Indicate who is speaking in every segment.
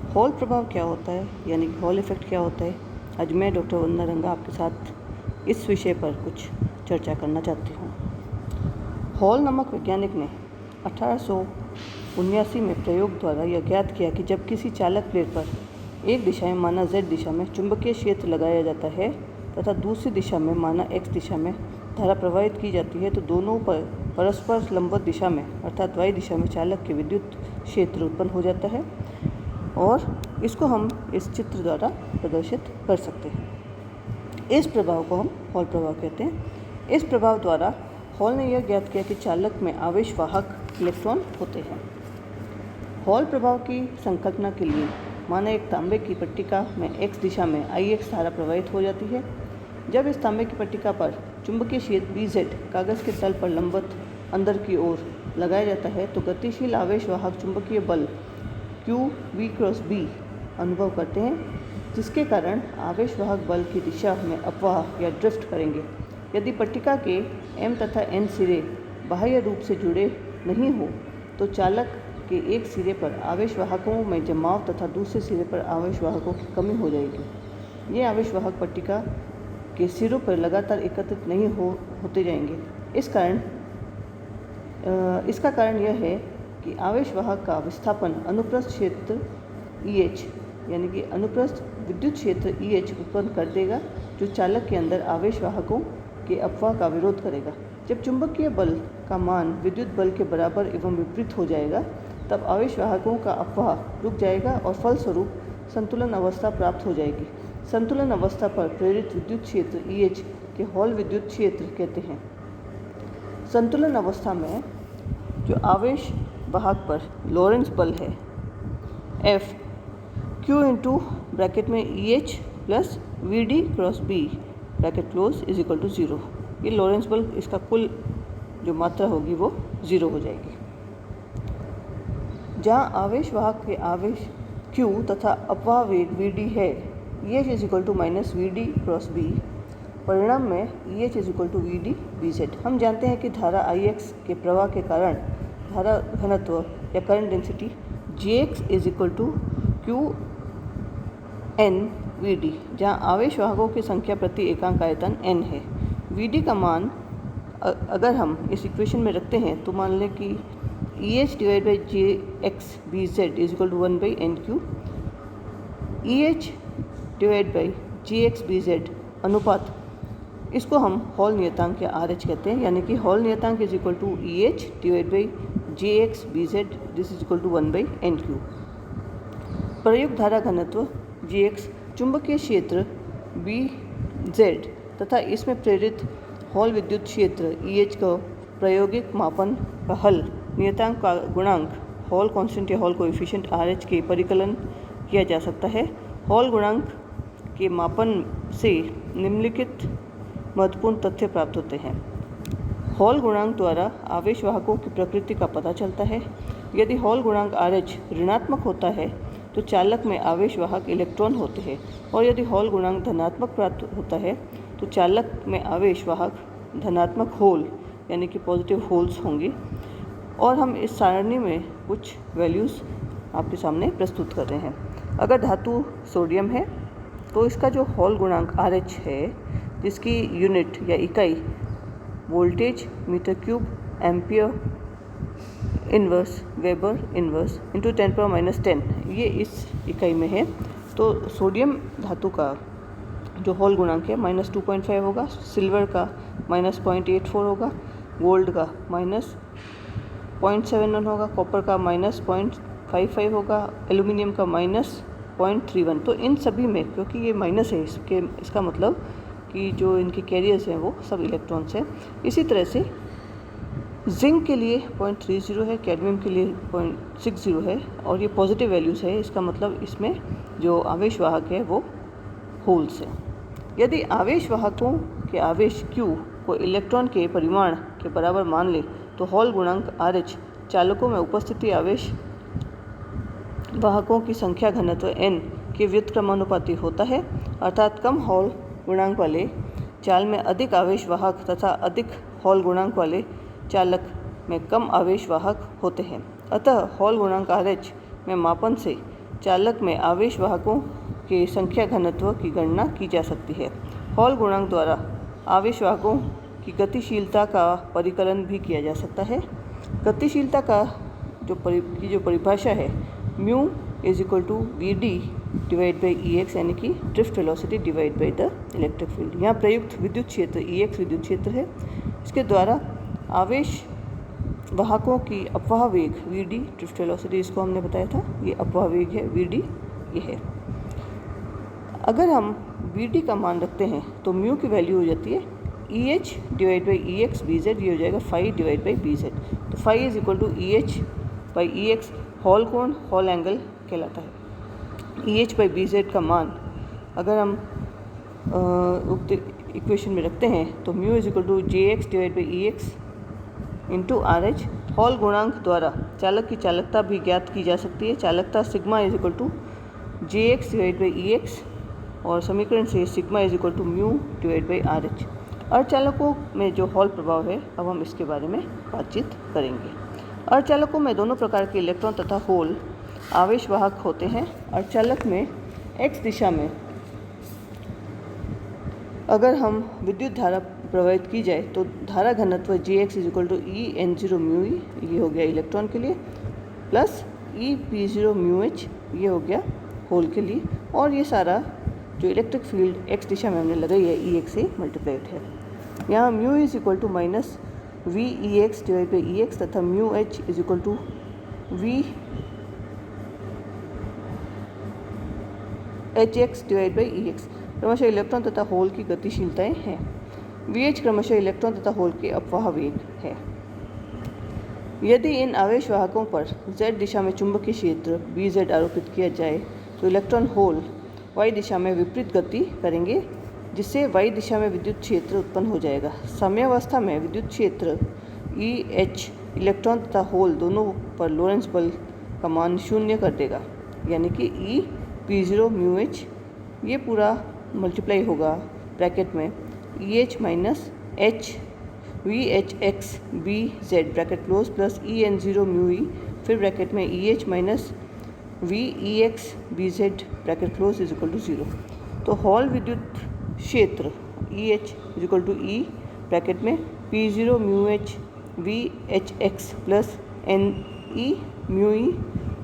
Speaker 1: Hall प्रभाव क्या होता है, यानी कि हॉल इफेक्ट क्या होता है। आज मैं डॉक्टर वंदना रंगा आपके साथ इस विषय पर कुछ चर्चा करना चाहती हूँ। हॉल नामक वैज्ञानिक ने 1879 में प्रयोग द्वारा यह ज्ञात किया कि जब किसी चालक प्लेट पर एक दिशा में माना z दिशा में चुंबकीय क्षेत्र लगाया जाता है तथा दूसरी दिशा में माना x दिशा में धारा प्रवाहित की जाती है तो दोनों पर परस्पर लंबवत दिशा में अर्थात y दिशा में चालक के विद्युत क्षेत्र उत्पन्न हो जाता है और इसको हम इस चित्र द्वारा प्रदर्शित कर सकते हैं। इस प्रभाव को हम हॉल प्रभाव कहते हैं। इस प्रभाव द्वारा हॉल ने यह ज्ञात किया कि चालक में आवेश वाहक इलेक्ट्रॉन होते हैं। हॉल प्रभाव की संकल्पना के लिए माना एक तांबे की पट्टिका में x दिशा में Ix धारा प्रवाहित हो जाती है। जब इस तांबे की पट्टिका पर चुंबकीय क्षेत्र Bz कागज़ के तल पर लंबवत अंदर की ओर लगाया जाता है तो गतिशील आवेश वाहक चुंबकीय बल Q V क्रॉस B अनुभव करते हैं, जिसके कारण आवेश वाहक बल की दिशा में अपवाह या ड्रिफ्ट करेंगे। यदि पट्टिका के M तथा N सिरे बाह्य रूप से जुड़े नहीं हो तो चालक के एक सिरे पर आवेश वाहकों में जमाव तथा दूसरे सिरे पर आवेश वाहकों की कमी हो जाएगी। ये आवेश वाहक पट्टिका के सिरों पर लगातार एकत्रित नहीं होते जाएंगे। इसका कारण यह है कि आवेश वाहक का विस्थापन अनुप्रस्थ क्षेत्र EH यानी कि अनुप्रस्थ विद्युत क्षेत्र EH उत्पन्न कर देगा, जो चालक के अंदर आवेश वाहकों के अपवाह का विरोध करेगा। जब चुंबकीय बल का मान विद्युत बल के बराबर एवं विपरीत हो जाएगा तब आवेश वाहकों का अपवाह रुक जाएगा और फलस्वरूप संतुलन अवस्था प्राप्त हो जाएगी। संतुलन अवस्था पर प्रेरित विद्युत क्षेत्र EH के हॉल विद्युत क्षेत्र कहते हैं। संतुलन अवस्था में जो आवेश वाहक पर लॉरेंस बल है F Q इंटू ब्रैकेट में EH plus VD cross B bracket close is equal to 0। ये लॉरेंस बल, इसका कुल जो मात्रा होगी वो 0 हो जाएगी। जहाँ आवेश वाहक के आवेश Q तथा अपवाह वेग VD है, EH is equal to minus VD cross B, परिणाम में EH is equal to VD BZ। हम जानते हैं कि धारा Ix के प्रवाह के कारण धारा घनत्व या current density Jx is equal to QN VD, जहाँ आवेश वाहकों की संख्या प्रति एकांक आयतन n है। VD का मान अगर हम इस इक्वेशन में रखते हैं तो मान लें कि EH divide by JX BZ is equal to 1 by NQ, EH divide by JX BZ अनुपात, इसको हम हॉल नियतांक या RH कहते हैं, यानी कि हॉल नियतांक is equal to EH divide by JX BZ this is equal to 1 by NQ। प्रयुक्त धारा घनत्व Jx, चुंबकीय क्षेत्र BZ तथा इसमें प्रेरित हॉल विद्युत क्षेत्र EH का प्रायोगिक मापन का हल नियतांक का गुणांक हॉल कांस्टेंट या हॉल कोएफिशिएंट RH के परिकलन किया जा सकता है। हॉल गुणांक के मापन से निम्नलिखित महत्वपूर्ण तथ्य प्राप्त होते हैं। हॉल गुणांक द्वारा आवेश वाहकों की प्रकृति का पता चलता है। यदि हॉल गुणांक RH ऋणात्मक होता है तो चालक में आवेश वाहक इलेक्ट्रॉन होते हैं, और यदि हॉल गुणांक धनात्मक प्राप्त होता है तो चालक में आवेश वाहक धनात्मक होल यानी कि पॉजिटिव होल्स होंगे। और हम इस सारणी में कुछ वैल्यूज़ आपके सामने प्रस्तुत कर रहे हैं। अगर धातु सोडियम है तो इसका जो हॉल गुणांक RH है, जिसकी यूनिट या इकाई voltage metre cube ampere inverse weber inverse into 10⁻⁻10, ये इस इकाई में है। तो सोडियम धातु का जो हॉल गुणांक है -2.5 होगा, सिल्वर का -0.84 होगा, गोल्ड का -0.71 होगा, कॉपर का -0.55 होगा, एल्यूमिनियम का -0.31। तो इन सभी में क्योंकि ये माइनस है, इसका मतलब कि जो इनके कैरियर्स हैं वो सब इलेक्ट्रॉन्स हैं। इसी तरह से जिंक के लिए 0.30 है, कैडमियम के लिए 0.60 है, और ये पॉजिटिव वैल्यूज़ है। इसका मतलब इसमें जो आवेश वाहक है वो होल्स हैं। यदि आवेश वाहकों के आवेश Q को इलेक्ट्रॉन के परिमाण के बराबर मान ले तो हॉल गुणांक RH चालकों में उपस्थिति आवेश वाहकों की संख्या घनत्व n के व्युत्क्रमानुपाती होता है, अर्थात कम हॉल गुणांक वाले चाल में अधिक आवेश वाहक तथा अधिक हॉल गुणांक वाले चालक में कम आवेश वाहक होते हैं। अतः हॉल गुणांक RH में मापन से चालक में आवेश वाहकों के संख्या घनत्व की गणना की जा सकती है। हॉल गुणांक द्वारा आवेश वाहकों की गतिशीलता का परिकलन भी किया जा सकता है। गतिशीलता का जो परिभाषा है mu is equal to V D divide by E X, यानी कि drift velocity divide by the electric field. यहाँ प्रयुक्त विद्युत क्षेत्र ई एक्स विद्युत क्षेत्र है। इसके द्वारा आवेश वाहकों की अपवाह वेग वी डी, ड्रिफ्ट वेलोसिटी इसको हमने बताया था, ये अपवाह वेग है वी डी, ये है। अगर हम वी डी का मान रखते हैं तो म्यू की वैल्यू हो जाती है E H divide by E X B Z, ये हो जाएगा phi divide by B Z. तो phi is equal to E H by E X, Hall कोण हॉल एंगल कहलाता है। E H by B Z का मान अगर हम उक्त इक्वेशन में रखते हैं तो mu is equal to J X divide by E X into R H. Hall गुणांक द्वारा चालक की चालकता भी ज्ञात की जा सकती है। चालकता sigma is equal to J X divide by E X, और समीकरण से sigma is equal to mu divide by R H. अर्धचालकों में जो हॉल प्रभाव है अब हम इसके बारे में बातचीत करेंगे। अर्धचालकों में दोनों प्रकार के इलेक्ट्रॉन तथा होल आवेशवाहक होते हैं। अर्धचालक में एक्स दिशा में अगर हम विद्युत धारा प्रवाहित की जाए तो धारा घनत्व J X is equal to E N zero mu E, ये हो गया इलेक्ट्रॉन के लिए, plus E P zero mu H, ये हो गया होल के लिए। और ये सारा जो इलेक्ट्रिक फील्ड एक्स दिशा में हमने लगाई है ई एक्स से मल्टीप्लाइड है। यहाँ mu is equal to minus V E X divide by E X तथा mu H is equal to V H X divide by E X. क्रमशः इलेक्ट्रॉन तथा होल की गतिशीलताएं हैं। वी एच क्रमशः इलेक्ट्रॉन तथा होल के अपवाह वेग है। यदि इन आवेश वाहकों पर z दिशा में चुंबकीय क्षेत्र बी जेड आरोपित किया जाए तो इलेक्ट्रॉन होल y दिशा में विपरीत गति करेंगे, जिससे y दिशा में विद्युत क्षेत्र उत्पन्न हो जाएगा। साम्यावस्था में विद्युत क्षेत्र ई एच इलेक्ट्रॉन तथा होल दोनों पर लोरेंस बल का मान शून्य कर देगा, यानी कि E P zero mu H, ये पूरा मल्टीप्लाई होगा ब्रैकेट में E H minus H V H X B Z bracket close plus E N zero mu E, फिर ब्रैकेट में E H minus V E X B Z bracket close is equal to zero. तो Hall विद्युत क्षेत्र E H is equal to E bracket में P zero mu H V H X plus N E mu E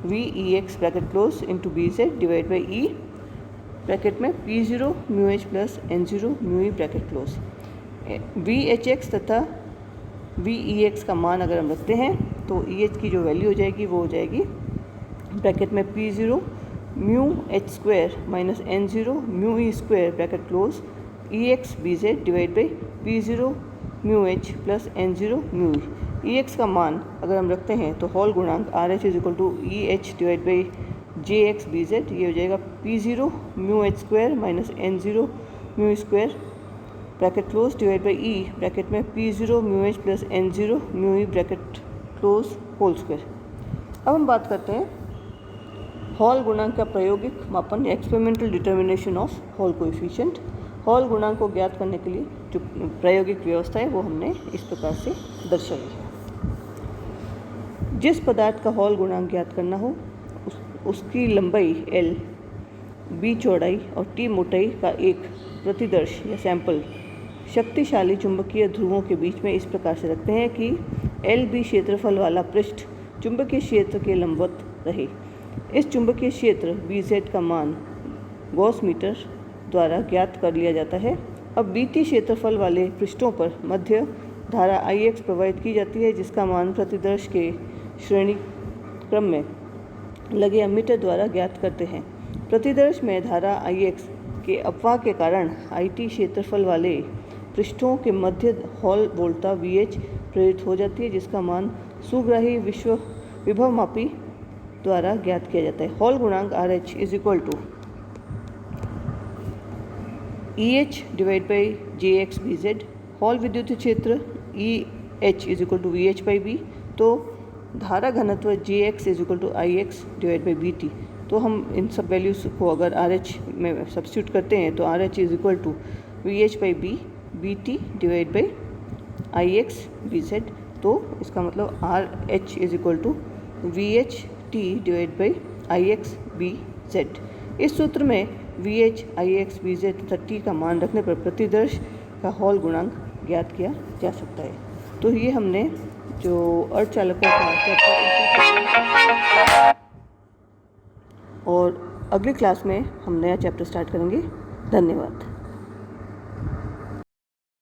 Speaker 1: V E X bracket close into B Z divide by E bracket में P zero mu H plus N zero mu E bracket close. V H X तथा V E X का मान अगर हम रखते हैं तो E H की जो वैल्यू हो जाएगी वो हो जाएगी ब्रैकेट में P zero mu H square minus N zero mu E square bracket close E X B Z divide by P zero mu H plus N zero mu E X का मान अगर हम रखते हैं तो हॉल गुणांक R H is equal to E H divide by J X B Z, ये हो जाएगा P zero mu H square minus N zero mu square bracket close divide by E bracket में P zero mu H plus N zero mu E bracket close whole square. अब हम बात करते हैं hall गुणांक का प्रायोगिक मापन, experimental determination of hall coefficient. Hall गुणांक को ज्ञात करने के लिए जो प्रायोगिक व्यवस्था है वो हमने इस प्रकार से दर्शाई है। जिस पदार्थ का हॉल गुणांक ज्ञात करना हो उसकी लंबाई L, B चौड़ाई और T मोटाई का एक प्रतिदर्श या सैंपल शक्तिशाली चुंबकीय ध्रुवों के बीच में इस प्रकार से रखते हैं कि L B क्षेत्रफल वाला पृष्ठ चुंबकीय क्षेत्र के लंबवत रहे। इस चुंबकीय क्षेत्र BZ का मान गॉस मीटर द्वारा ज्ञात कर लिया जाता है। अब BT क्षेत्रफल वाले पृष्ठों पर मध्य धारा IX प्रवाहित की जाती है, जिसका मान प्रतिदर्श के श्रेणी क्रम में लगे एमीटर द्वारा ज्ञात करते हैं। प्रतिदर्श में धारा IX के अपवाह के कारण IT क्षेत्रफल वाले पृष्ठों के मध्य हॉल वोल्टा VH प्रेरित हो जाती है, जिसका मान सुग्राही विभवमापी द्वारा ज्ञात किया जाता है। हॉल गुणांक RH is equal to EH divide by JX BZ। Hall विद्युत क्षेत्र EH is equal to VH by B। तो धारा घनत्व JX is equal to IX divide by BT। तो हम इन सब वैल्यूज़ को अगर RH में सब्स्टिट्यूट करते हैं तो RH is equal to VH by B BT divide by IX BZ। तो इसका मतलब RH is equal to VH T divide by IX B Z. इस सूत्र में V H, I X, B Z तथा टी का मान रखने पर प्रतिदर्श का हॉल गुणांक ज्ञात किया जा सकता है। तो ये हमने जो अर्धचालकों का चैप्टर, और अगली क्लास में हम नया चैप्टर स्टार्ट करेंगे। धन्यवाद।